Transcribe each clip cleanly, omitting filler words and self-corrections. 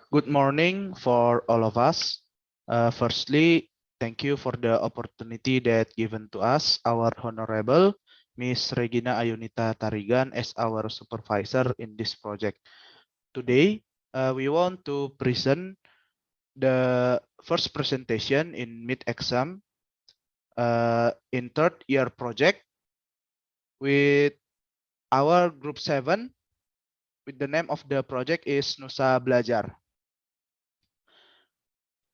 Good morning for all of us. Firstly, thank you for the opportunity that given to us, our Honorable Miss Regina Ayunita Tarigan as our supervisor in this project. Today, we want to present the first presentation in mid-exam in third year project with our group 7 with the name of the project is Nusa Belajar.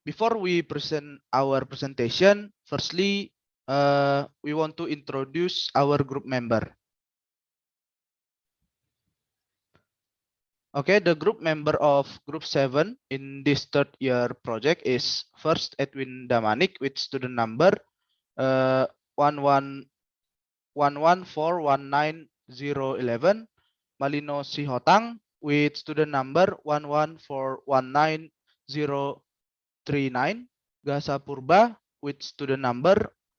Before we present our presentation, firstly, we want to introduce our group member. Okay, the group member of group 7 in this third year project is first Edwin Damanik with student number 11419011, Malino Sihotang with student number 11419039, Gasa Purba with student number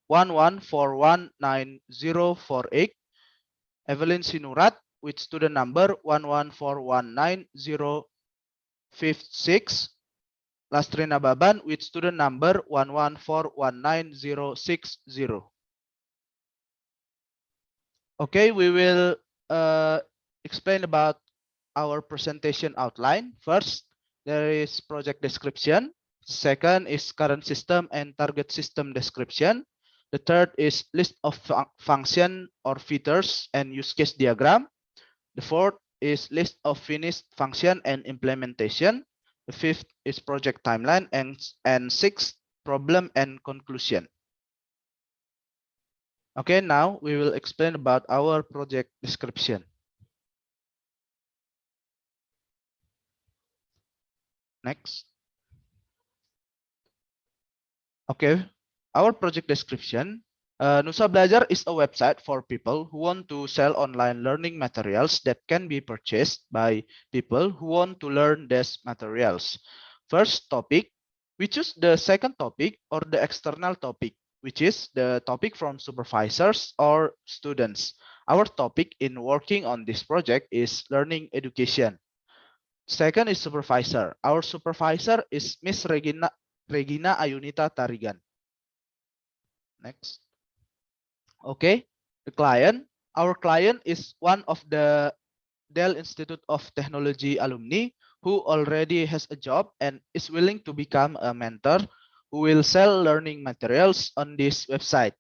11419048, Evelyn Sinurat with student number 11419056, Lastrina Baban with student number 11419060. Okay, we will explain about our presentation outline. First, there is project description. Second is current system and target system description. The third is list of function or features and use case diagram. The fourth is list of finished function and implementation. The fifth is project timeline, and sixth, problem and conclusion. Okay, now we will explain about our project description. Next. Okay, our project description. Nusa Belajar is a website for people who want to sell online learning materials that can be purchased by people who want to learn these materials. First topic, we choose the second topic or the external topic, which is the topic from supervisors or students. Our topic in working on this project is learning education. Second is supervisor. Our supervisor is Miss Regina Ayunita Tarigan. Next. Okay, the client. Our client is one of the Dell Institute of Technology alumni who already has a job and is willing to become a mentor who will sell learning materials on this website.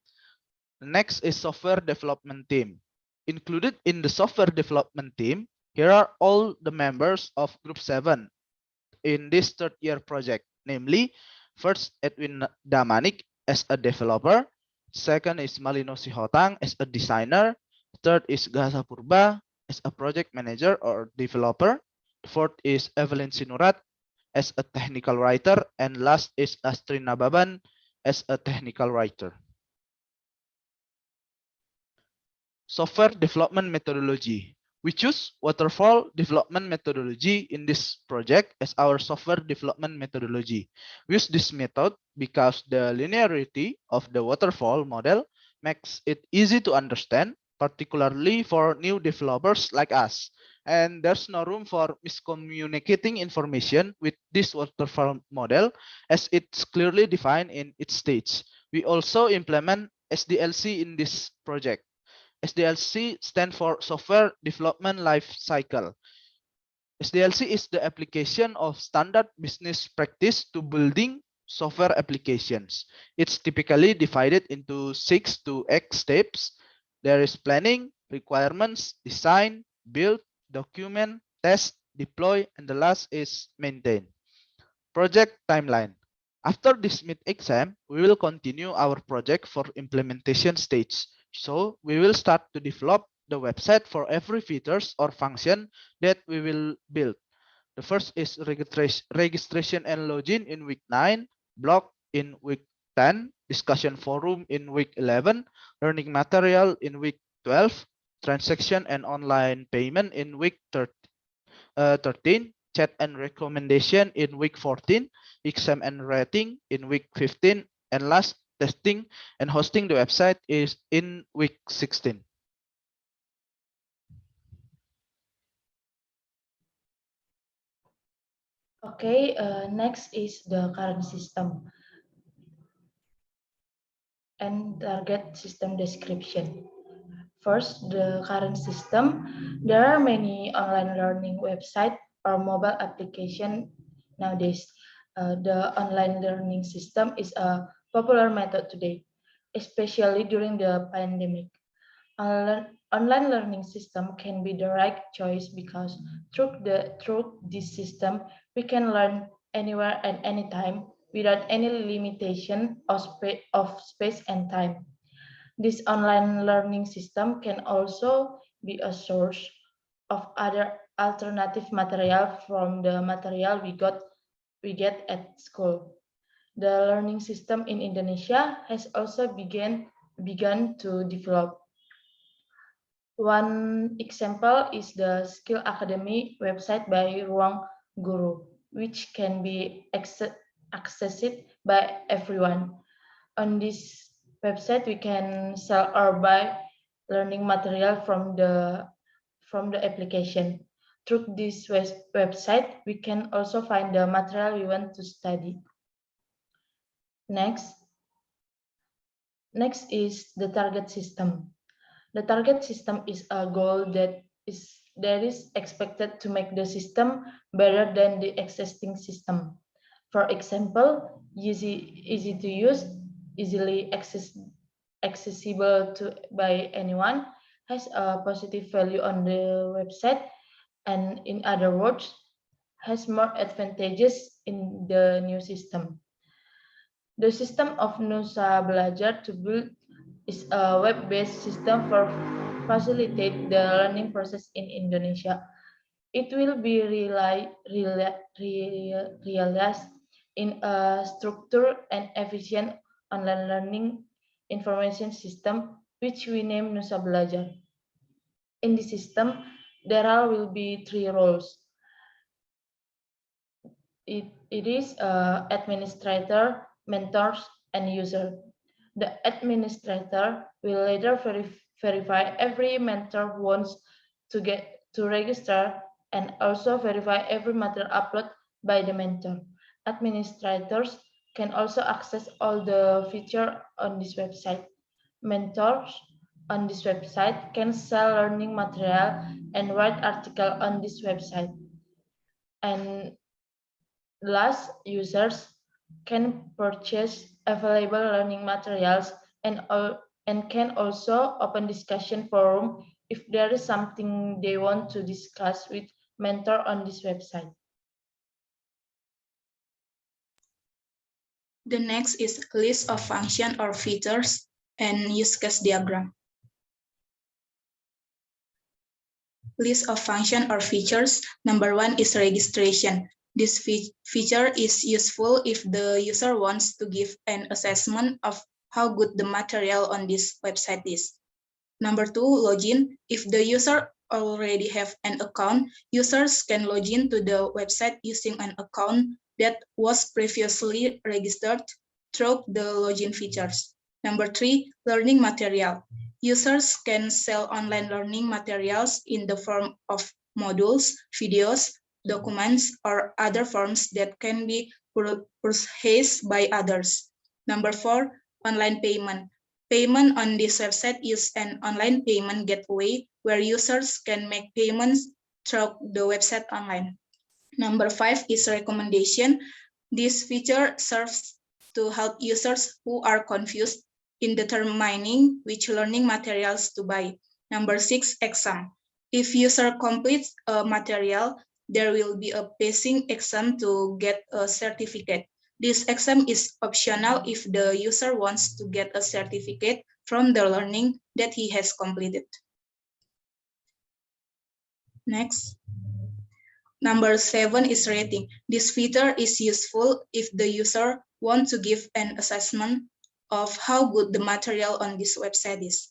The next is software development team. Included in the software development team, here are all the members of Group 7 in this third year project, namely, first Edwin Damanik as a developer, second is Malino Sihotang as a designer, third is Gasa Purba as a project manager or developer, fourth is Evelyn Sinurat as a technical writer, and last is Astrid Nababan as a technical writer. Software development methodology. We choose waterfall development methodology in this project as our software development methodology. We use this method because the linearity of the waterfall model makes it easy to understand, particularly for new developers like us. And there's no room for miscommunicating information with this waterfall model as it's clearly defined in its stage. We also implement SDLC in this project. SDLC stands for Software Development Life Cycle. SDLC is the application of standard business practice to building software applications. It's typically divided into 6 to 8 steps. There is planning, requirements, design, build, document, test, deploy, and the last is maintain. Project timeline. After this mid-exam, we will continue our project for implementation stage. So we will start to develop the website for every features or function that we will build. The first is registration and login in week 9, blog in week 10, discussion forum in week 11, learning material in week 12, transaction and online payment in week 13, chat and recommendation in week 14, exam and rating in week 15, and last, testing and hosting the website is in week 16. Okay, next is the current system and target system description. First, the current system. There are many online learning websites or mobile application nowadays. The online learning system is a popular method today, especially during the pandemic. Online learning system can be the right choice because through this system we can learn anywhere and anytime without any limitation of space and time. This online learning system can also be a source of other alternative material from the material we get at school. The learning system in Indonesia has also begun to develop. One example is the Skill Academy website by Ruang Guru, which can be accessed by everyone. On this website, we can sell or buy learning material from the application. Through this website, we can also find the material we want to study. Next, next is the target system. The target system is a goal that is expected to make the system better than the existing system. For example, easy to use, easily accessible to by anyone, has a positive value on the website, and in other words, has more advantages in the new system. The system of Nusa Belajar to build is a web-based system for facilitate the learning process in Indonesia. It will be realized in a structured and efficient online learning information system, which we name Nusa Belajar. In the system, there will be three roles. It is administrator, mentors, and user. The administrator will later verify every mentor who wants to get to register and also verify every material upload by the mentor. Administrators can also access all the features on this website. Mentors on this website can sell learning material and write article on this website. And last, users can purchase available learning materials and can also open discussion forum if there is something they want to discuss with mentor on this website. The next is list of function or features and use case diagram. List of function or features. Number one is registration. This feature is useful if the user wants to give an assessment of how good the material on this website is. Number two, login. If the user already have an account, users can log in to the website using an account that was previously registered through the login features. Number three, learning material. Users can sell online learning materials in the form of modules, videos, documents, or other forms that can be purchased by others. Number four, online payment. Payment on this website is an online payment gateway where users can make payments through the website online. Number five is recommendation. This feature serves to help users who are confused in determining which learning materials to buy. Number six, exam. If user completes a material, there will be a passing exam to get a certificate. This exam is optional if the user wants to get a certificate from the learning that he has completed. Next. Number seven is rating. This feature is useful if the user wants to give an assessment of how good the material on this website is.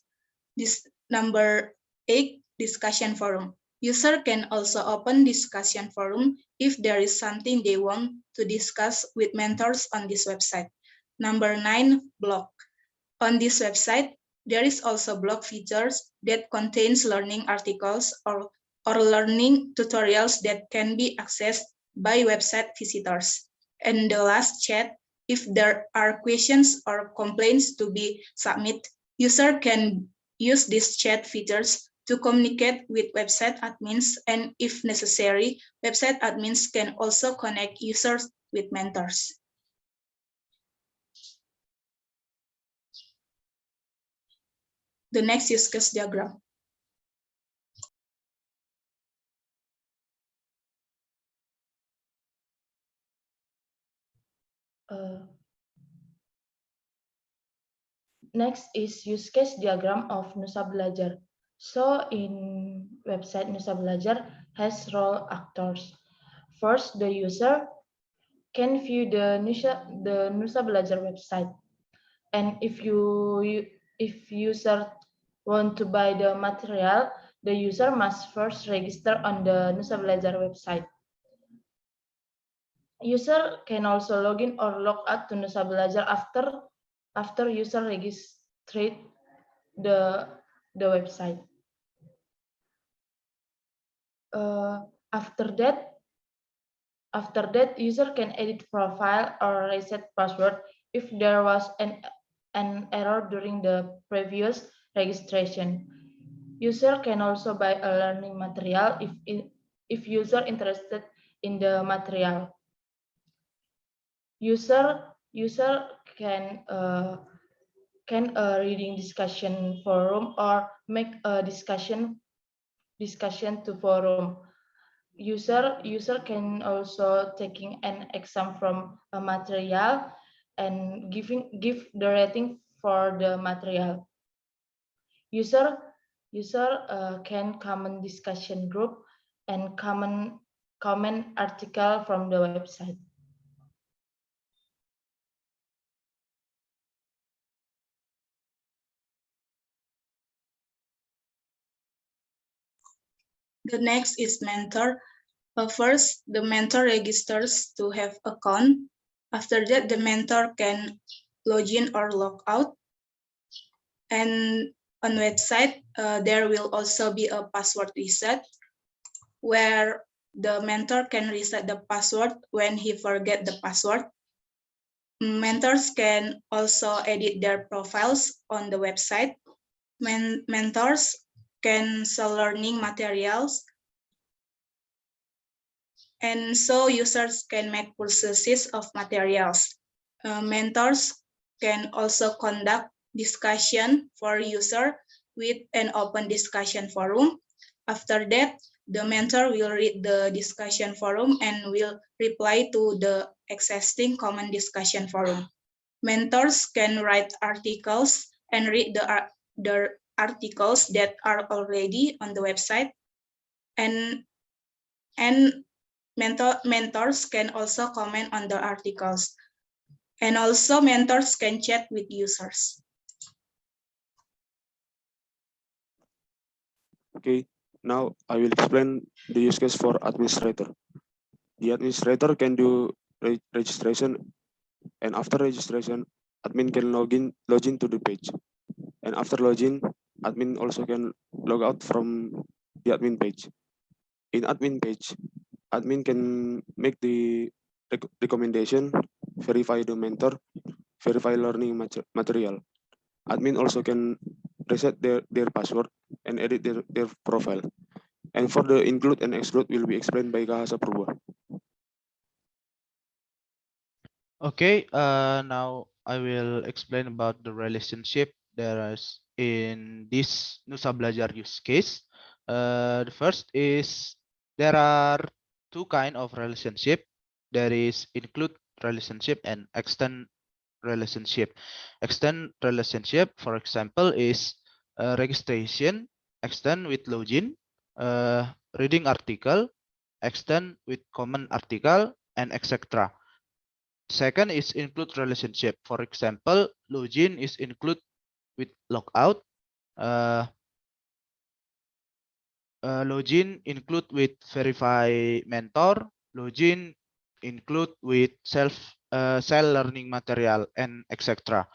This number eight, discussion forum. User can also open discussion forum if there is something they want to discuss with mentors on this website. Number nine, blog. On this website, there is also blog features that contains learning articles or learning tutorials that can be accessed by website visitors. And the last chat, if there are questions or complaints to be submitted, user can use these chat features to communicate with website admins, and if necessary, website admins can also connect users with mentors. The next use case diagram. Next is use case diagram of Nusa Belajar. So in website Nusa Belajar has role actors. First, the user can view the Nusa Belajar website, and if user want to buy the material, the user must first register on the Nusa Belajar website. User can also log in or log out to Nusa Belajar after user registered the website. After that, user can edit profile or reset password if there was an error during the previous registration. User can also buy a learning material if user interested in the material. User can a reading discussion forum or make a discussion to forum. User can also taking an exam from a material and give the rating for the material. User can comment discussion group and comment article from the website. The next is mentor. First, the mentor registers to have account. After that, the mentor can log in or log out. And on website, there will also be a password reset where the mentor can reset the password when he forget the password. Mentors can also edit their profiles on the website. Mentors can sell learning materials, and so users can make purchases of materials. Mentors can also conduct discussion for user with an open discussion forum. After that, the mentor will read the discussion forum and will reply to the existing common discussion forum. Mentors can write articles and read the articles that are already on the website, and mentors can also comment on the articles, and also mentors can chat with users. Okay, now I will explain the use case for administrator. The administrator can do registration, and after registration, admin can log in to the page. And after login, admin also can log out from the admin page. In admin page, admin can make the recommendation, verify the mentor, verify learning material. Admin also can reset their password and edit their profile. And for the include and exclude will be explained by Kahasa Purba. Okay, now I will explain about the relationship there is in this Nusa Belajar use case. The first is there are two kind of relationship. There is include relationship and extend relationship. Extend relationship, for example, is registration, extend with login, reading article, extend with common article, and etc. Second is include relationship. For example, login is include with logout. Login include with verify mentor. Login include with sell learning material and etc.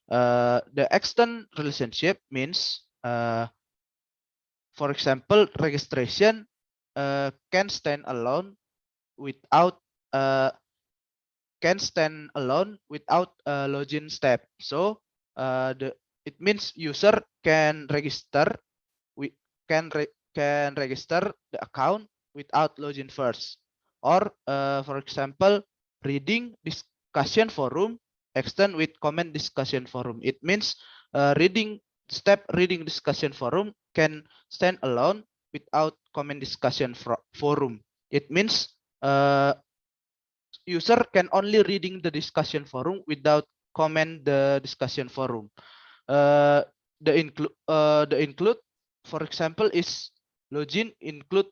The extend relationship means, for example, registration can stand alone without can stand alone without a login step. So it means user can register we can register the account without login first. Or for example, reading discussion forum extend with comment discussion forum. It means reading discussion forum can stand alone without comment discussion forum. It means user can only reading the discussion forum without comment the discussion forum. Uh, the include, for example, is login include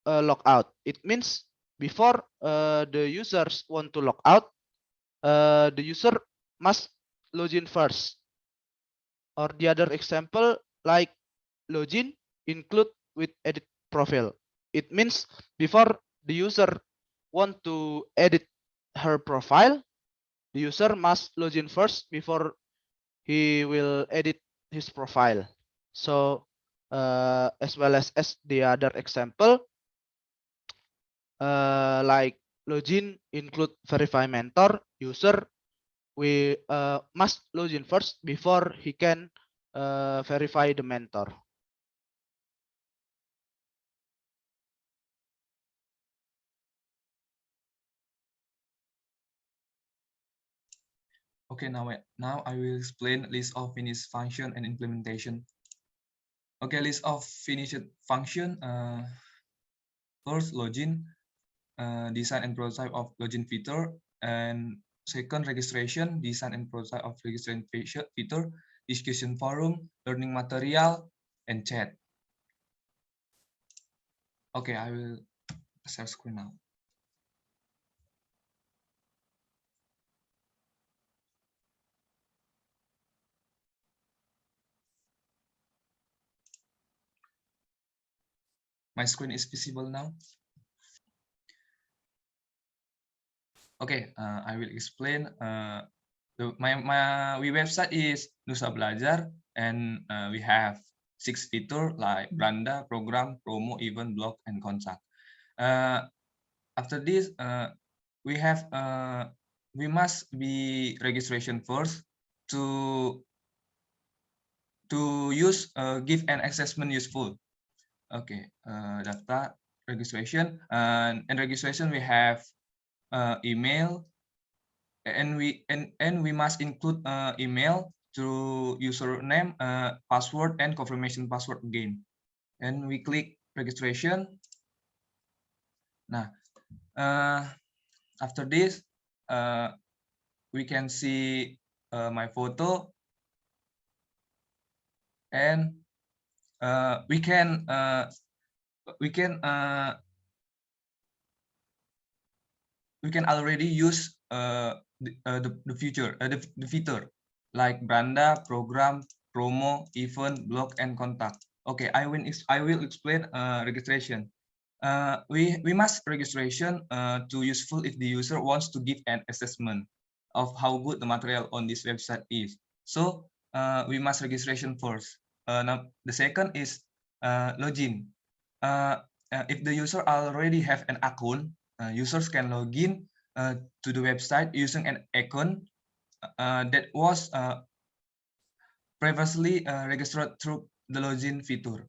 logout. It means before the users want to log out, the user must login first. Or the other example like login include with edit profile. It means before the user want to edit her profile, the user must login first before he will edit his profile. So as well as the other example, like login include verify mentor, user we must login first before he can verify the mentor. Okay, now I will explain list of finished function and implementation. Okay, list of finished function. First, login, design and prototype of login feature, and second, registration, design and prototype of registration feature, discussion forum, learning material, and chat. Okay, I will share screen now. My screen is visible now. Okay, I will explain. My website is Nusa Belajar, and we have 6 features like Branda, program, promo, event, blog, and contact. After this, we must be registration first to use give an assessment useful. Okay, data registration, and in registration we have email, and we must include email to username, password, and confirmation password again. And we click registration. Nah, after this, we can see my photo, and we can already use the feature like Branda, program, promo, event, blog, and contact. Okay, I will explain registration. We must registration to useful if the user wants to give an assessment of how good the material on this website is. So we must registration first. Now the second is login. If the user already have an account, users can log in to the website using an account that was previously registered through the login feature.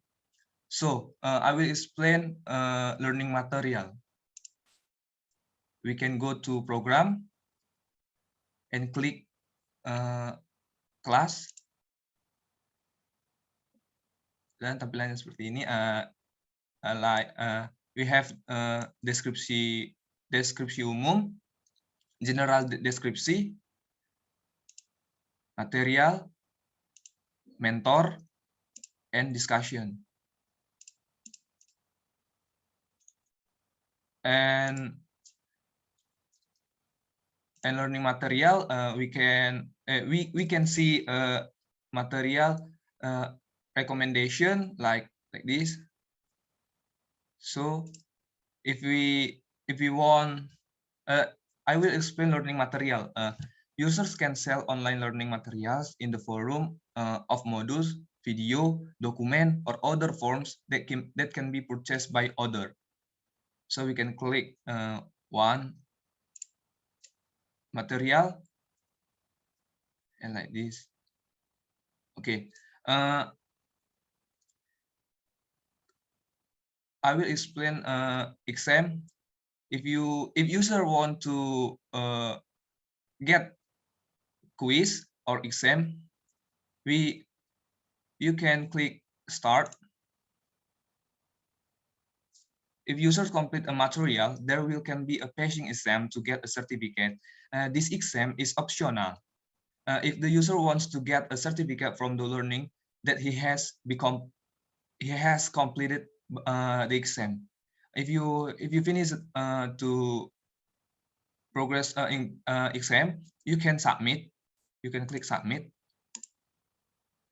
So I will explain learning material. We can go to program and click class. Dan tampilannya seperti ini. We have deskripsi umum, general deskripsi, material, mentor, and discussion. And learning material, we can see material recommendation like this. So if we want, I will explain learning material. Users can sell online learning materials in the forum of modules, video, document, or other forms that can be purchased by other. So we can click one material, and like this. Okay. I will explain exam. If user want to get quiz or exam, you can click start. If users complete a material, there can be a passing exam to get a certificate. This exam is optional. If the user wants to get a certificate from the learning that he has completed the exam. If you finish to progress in exam, you can submit. You can click submit.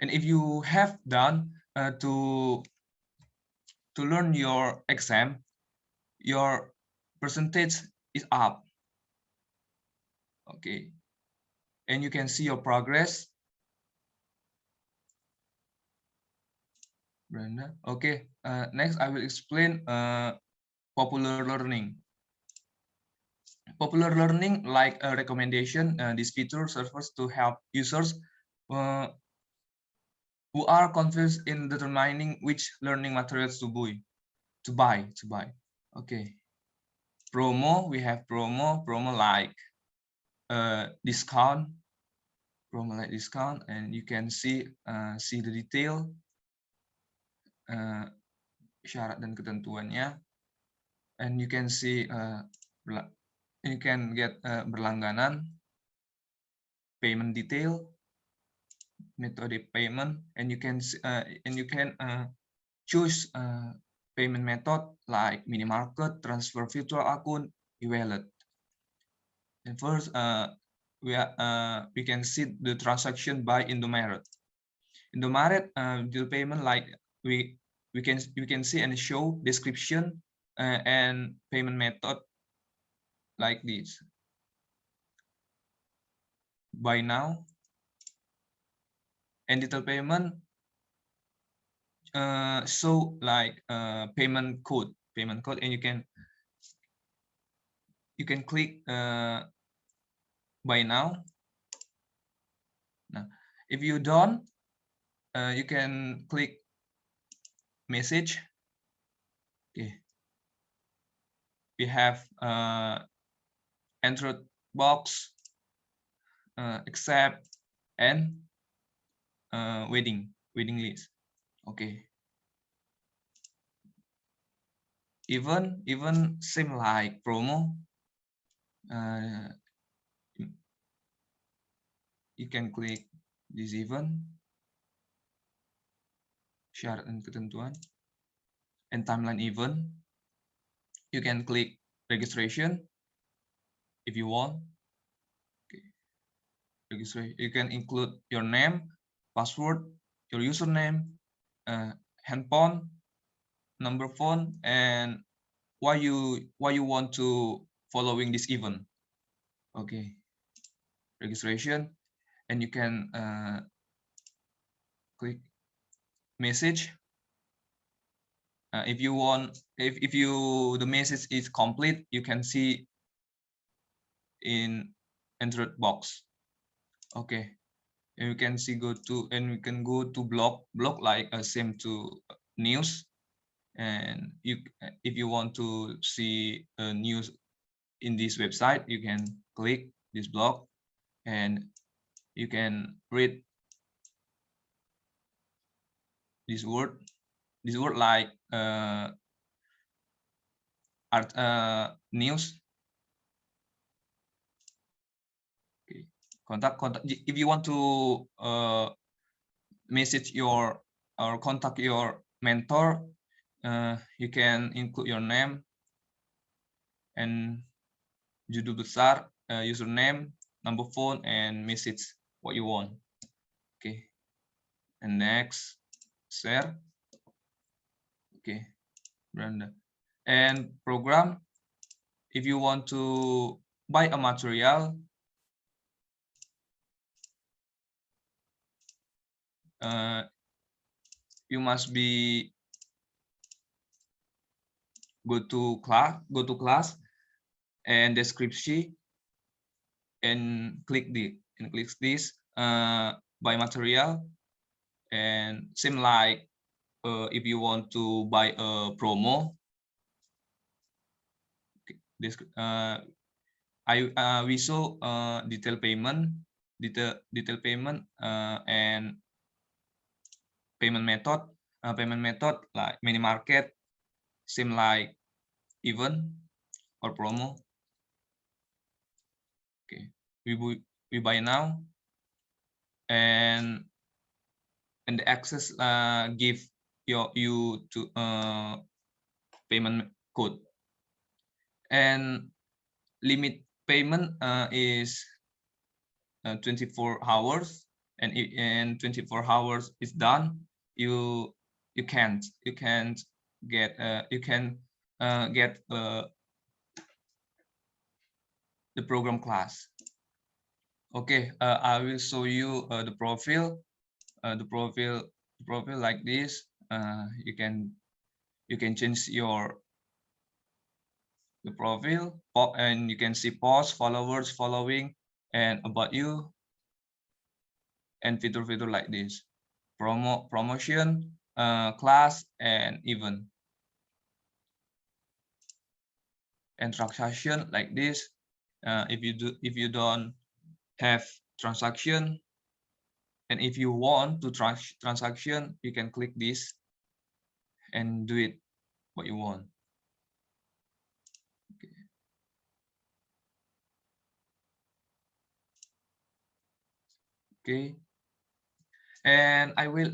And if you have done to learn your exam, your percentage is up. Okay, and you can see your progress. Brenda. Okay, next I will explain popular learning. Popular learning, like a recommendation, this feature serves to help users who are confused in determining which learning materials to buy. Okay, promo, we have promo like discount, and you can see the detail, syarat dan ketentuannya, and you can see you can get berlangganan, payment detail, metode payment, and you can choose payment method like mini market, transfer virtual account, e-wallet. And first, we can see the transaction by Indomaret. Indomaret the payment, like we can see and show description and payment method like this. Buy now and detail payment so like payment code, and you can click buy now. Now, if you don't, you can click message. Okay, we have Android box, accept, and waiting list. Okay, even same like promo. You can click this event, syarat dan ketentuan, and timeline event. You can click registration if you want. Okay. Registration, you can include your name, password, your username, handphone, number phone, and why you want to following this event. Okay, registration, and you can click message. If you want, if the message is complete, you can see in Android box. Okay, and you can see we can go to blog like same to news. And if you want to see news in this website, you can click this blog and you can read this word like news. Okay, contact. If you want to message your or contact your mentor, you can include your name and judul besar, username, number phone, and message what you want. Okay, and next, share. Okay, Brenda. And program, if you want to buy a material, you must be go to class, and description, and click this buy material, and same like if you want to buy a promo, this we show detail payment and payment method like mini market, same like event or promo. Okay, we buy now, and the access give you to payment code, and limit payment is 24 hours, and in 24 hours is done, you can't get the program class. Okay, I will show you the profile like this. You can change the profile, and you can see post, followers, following, and about you, and fitur like this: promotion, class, and event, and transaction like this. If you don't have transaction, and if you want to transaction, you can click this and do it what you want. Okay, and I will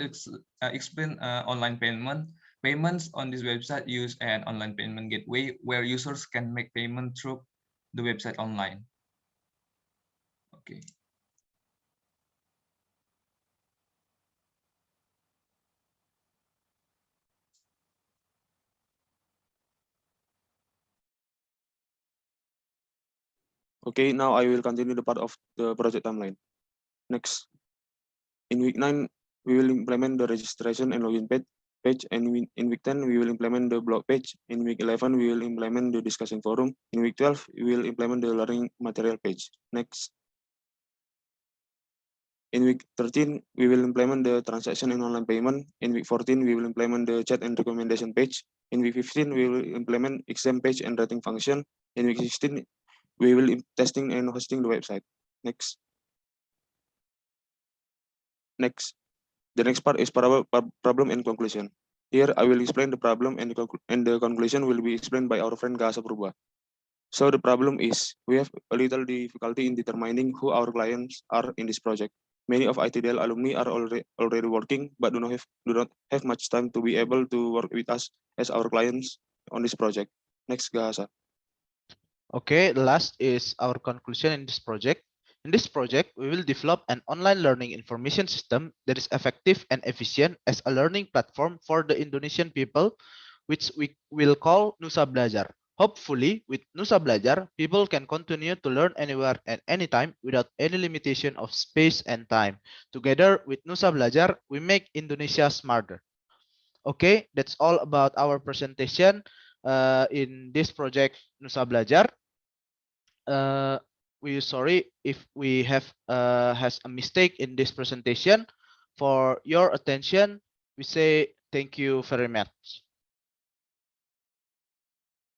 explain online payments on this website. Use an online payment gateway where users can make payment through the website online. Okay. Okay, now I will continue the part of the project timeline. Next, in week 9, we will implement the registration and login page, and in week 10, we will implement the blog page. In week 11, we will implement the discussion forum. In week 12, we will implement the learning material page. Next, in week 13, we will implement the transaction and online payment. In week 14, we will implement the chat and recommendation page. In week 15, we will implement exam page and rating function. In week 16, we will testing and hosting the website. Next, the next part is problem and conclusion. Here, I will explain the problem, and the conclusion will be explained by our friend Gasa Purba. So the problem is, we have a little difficulty in determining who our clients are in this project. Many of ITDL alumni are already working, but do not have much time to be able to work with us as our clients on this project. Next, Gasa. Okay, the last is our conclusion in this project. In this project, we will develop an online learning information system that is effective and efficient as a learning platform for the Indonesian people, which we will call Nusa Belajar. Hopefully, with Nusa Belajar, people can continue to learn anywhere and anytime without any limitation of space and time. Together with Nusa Belajar, we make Indonesia smarter. Okay, that's all about our presentation in this project Nusa Belajar. We sorry if we have has a mistake in this presentation. For your attention, we say thank you very much.